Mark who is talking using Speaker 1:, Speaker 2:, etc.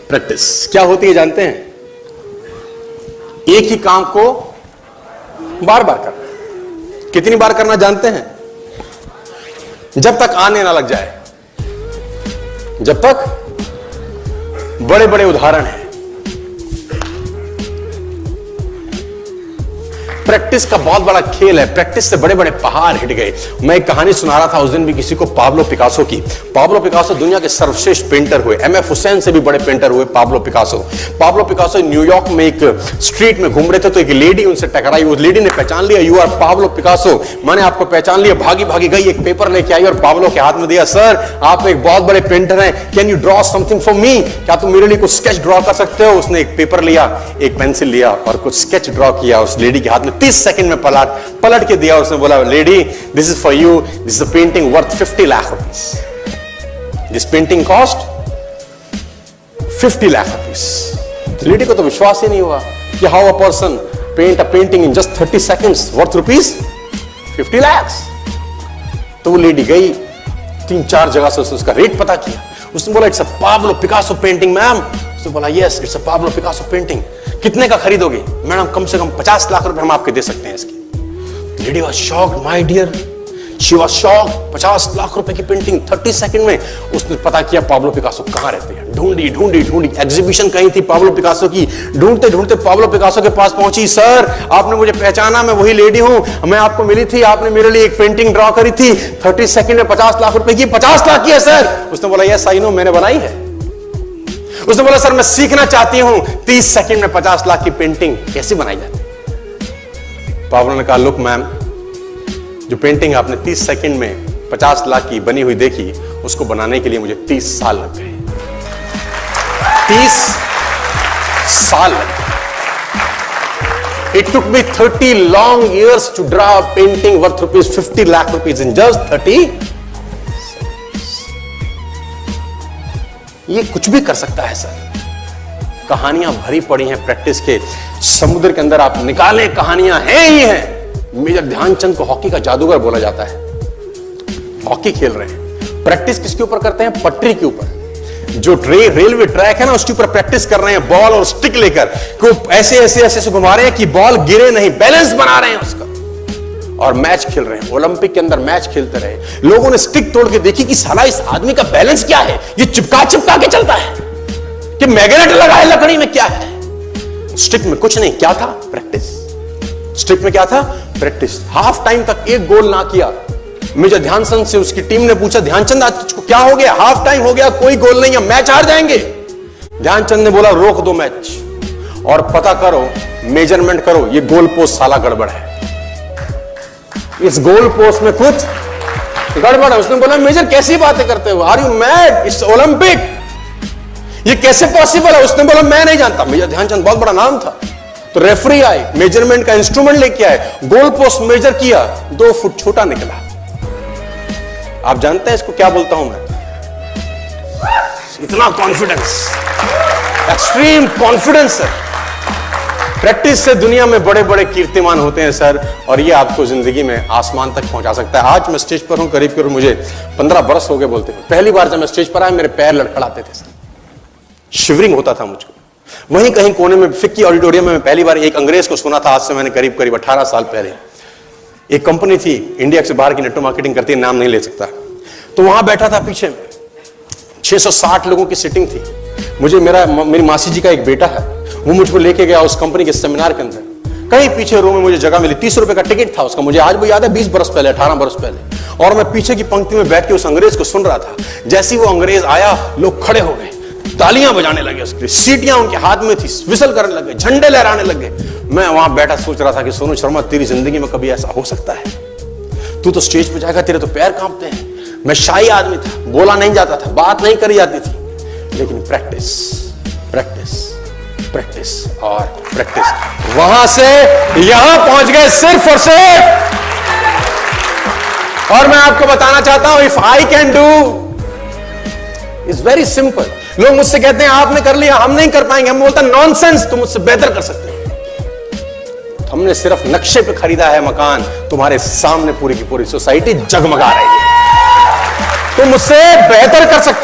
Speaker 1: Practice क्या होती है जानते हैं? एक ही काम को बार बार करना। कितनी बार करना जानते हैं? जब तक आने ना लग जाए, जब तक बड़े बड़े उदाहरण हैं। प्रैक्टिस का बहुत बड़ा खेल है। प्रैक्टिस से बड़े बड़े पहाड़ हिट गए। मैं एक कहानी सुना रहा था उस दिन भी किसी को, पाब्लो पिकासो की। पाब्लो पिकासो दुनिया के सर्वश्रेष्ठ पेंटर हुए। एमएफ हुसैन से भी बड़े पेंटर हुए Pablo Picasso. Pablo Picasso New York में एक स्ट्रीट में घूम रहे थे तो एक लेडी उनसे टकराई। उस लेडी ने पहचान लिया, यू आर पाब्लो पिकासो, मैंने आपको पहचान लिया। भागी भागी गई, एक पेपर लेके आई और पाब्लो के हाथ में दिया। सर आप एक बहुत बड़े पेंटर हैं, can you draw something for me? क्या तुम मेरे लिए कुछ स्केच ड्रॉ कर सकते हो? उसने एक पेपर लिया, एक पेंसिल लिया और कुछ स्केच ड्रॉ किया उस लेडी के हाथ में। 30 सेकंड में पलट के दिया। उसने बोला, lady this is for you, this is a painting worth 50 lakh rupees. This painting cost 50 lakh rupees. Lady को तो विश्वास ही नहीं हुआ कि how a person paint a painting in just 30 seconds worth rupees 50 lakh. तो वो लेडी गई, 3-4 जगह से उसका रेट पता किया। उसने बोला, it's a Pablo Picasso painting ma'am. उसने बोला, yes it's a Pablo Picasso painting. कितने का खरीदोगे? मैडम कम से कम 50 लाख रुपए हम आपके दे सकते हैं इसकी। Lady was shocked, my dear, she was shocked. 50 lakh रुपए की पेंटिंग 30 सेकंड में। उसने पता किया पाब्लो पिकासो कहां रहते हैं। ढूंढी ढूंढी ढूंढी, एग्जीबिशन कहीं थी पाब्लो पिकासो की। ढूंढते ढूंढते पाब्लो पिकासो के पास पहुंची। सर आपने मुझे पहचाना, मैं वही लेडी हूं, मैं आपको मिली थी, आपने मेरे लिए एक पेंटिंग ड्रॉ करी थी 30 सेकंड में 50 लाख रुपए की। 50 लाख की है सर? उसने बोला, यस आई नो, मैंने बनाई है। उसने बोला, सर मैं सीखना चाहती हूं 30 सेकंड में 50 लाख की पेंटिंग कैसे बनाई जाती है। पाब्लो ने कहा, लुक मैम, जो पेंटिंग आपने 30 सेकंड में 50 लाख की बनी हुई देखी, उसको बनाने के लिए मुझे 30 साल लग गए। 30 साल लग गए। It took me 30 long years to draw a painting worth rupees 50 lakh rupees in just 30। ये कुछ भी कर सकता है सर। कहानियां भरी पड़ी हैं प्रैक्टिस के समुद्र के अंदर। आप निकालें, कहानियां हैं ही हैं। मेजर ध्यानचंद को हॉकी का जादूगर बोला जाता है। हॉकी खेल रहे हैं, प्रैक्टिस किसके ऊपर करते हैं? पटरी के ऊपर। जो रेलवे ट्रैक है ना, उसके ऊपर प्रैक्टिस कर रहे हैं बॉल और स्टिक लेकर। को ऐसे ऐसे ऐसे घुमा रहे हैं कि बॉल गिरे नहीं, बैलेंस बना रहे हैं उसका। और मैच खेल रहे हैं। ओलंपिक के अंदर मैच खेलते रहे। लोगों ने स्टिक तोड़ के देखी कि साला इस आदमी का बैलेंस क्या है, ये चिपका चिपका के चलता है कि मैग्नेट लगा है लकड़ी में, क्या है? स्टिक में कुछ नहीं। क्या था? प्रैक्टिस। स्टिक में क्या था? प्रैक्टिस। हाफ टाइम तक एक गोल ना किया। मेजर ध्यानचंद से उसकी टीम ने पूछा, ध्यानचंद आज तुझको क्या हो गया? हाफ टाइम हो गया, कोई गोल नहीं है, मैच हार जाएंगे। ध्यानचंद ने बोला, रोक दो मैच और पता करो, मेजरमेंट करो, ये गोल पोस्ट साला गड़बड़ है, इस गोल पोस्ट में कुछ गड़बड़ है। उसने बोला, मेजर कैसी बातें करते हो? Are you mad? It's Olympic, ये कैसे पॉसिबल है? उसने बोला, मैं नहीं जानता। मेजर ध्यानचंद बहुत बड़ा नाम था। तो रेफरी आए, मेजरमेंट का इंस्ट्रूमेंट लेके आए, गोल पोस्ट मेजर किया, 2 फुट छोटा निकला। आप जानते हैं इसको क्या बोलता हूं मैं? इतना कॉन्फिडेंस, एक्सट्रीम कॉन्फिडेंस है। प्रैक्टिस से दुनिया में बड़े बड़े कीर्तिमान होते हैं सर, और ये आपको जिंदगी में आसमान तक पहुंचा सकता है। आज मैं स्टेज पर हूं, करीब करीब मुझे 15 बरस हो गए बोलते हैं। पहली बार जब मैं स्टेज पर आया, मेरे पैर लड़खड़ाते थे सर, शिवरिंग होता था मुझको। वहीं कहीं कोने में फिक्की ऑडिटोरियम में मैं पहली बार एक अंग्रेज को सुना था। आज से मैंने करीब करीब 18 साल पहले। एक कंपनी थी इंडिया से बाहर की, नेटवर्क मार्केटिंग करती है, नाम नहीं ले सकता। तो वहां बैठा था, पीछे 660 लोगों की सिटिंग थी। मुझे मेरी मासी जी का एक बेटा है, वो मुझको लेके गया उस कंपनी के सेमिनार के अंदर। कहीं पीछे रूम में मुझे जगह मिली, 30 रुपए का टिकट था उसका। मुझे आज भी याद है, 20 बरस पहले, 18 बरस पहले। और मैं पीछे की पंक्ति में बैठ के उस अंग्रेज को सुन रहा था। जैसे ही वो अंग्रेज आया, लोग खड़े हो गए, तालियां बजाने लगे, उसके सीटियां उनके हाथ में थी, विसल करने लगे, झंडे लहराने लगे। मैं वहां बैठा सोच रहा था कि सोनू शर्मा, तेरी जिंदगी में कभी ऐसा हो सकता है? तू तो स्टेज पे जाएगा, तेरे तो पैर कांपते हैं। मैं शाही आदमी था, बोला नहीं जाता था, बात नहीं करी जाती थी, लेकिन प्रैक्टिस प्रैक्टिस प्रैक्टिस और प्रैक्टिस। वहां से यहां पहुंच गए सिर्फ और सिर्फ। और मैं आपको बताना चाहता हूं, if I can do, it's very simple. लोग मुझसे कहते हैं आपने कर लिया, हम नहीं कर पाएंगे। हम बोलते हैं नॉनसेंस, तुम मुझसे बेहतर कर सकते हैं। हमने सिर्फ नक्शे पे खरीदा है मकान, तुम्हारे सामने पूरी की पूरी सोसाइटी जगमगा रही है। तुम मुझसे बेहतर कर सकते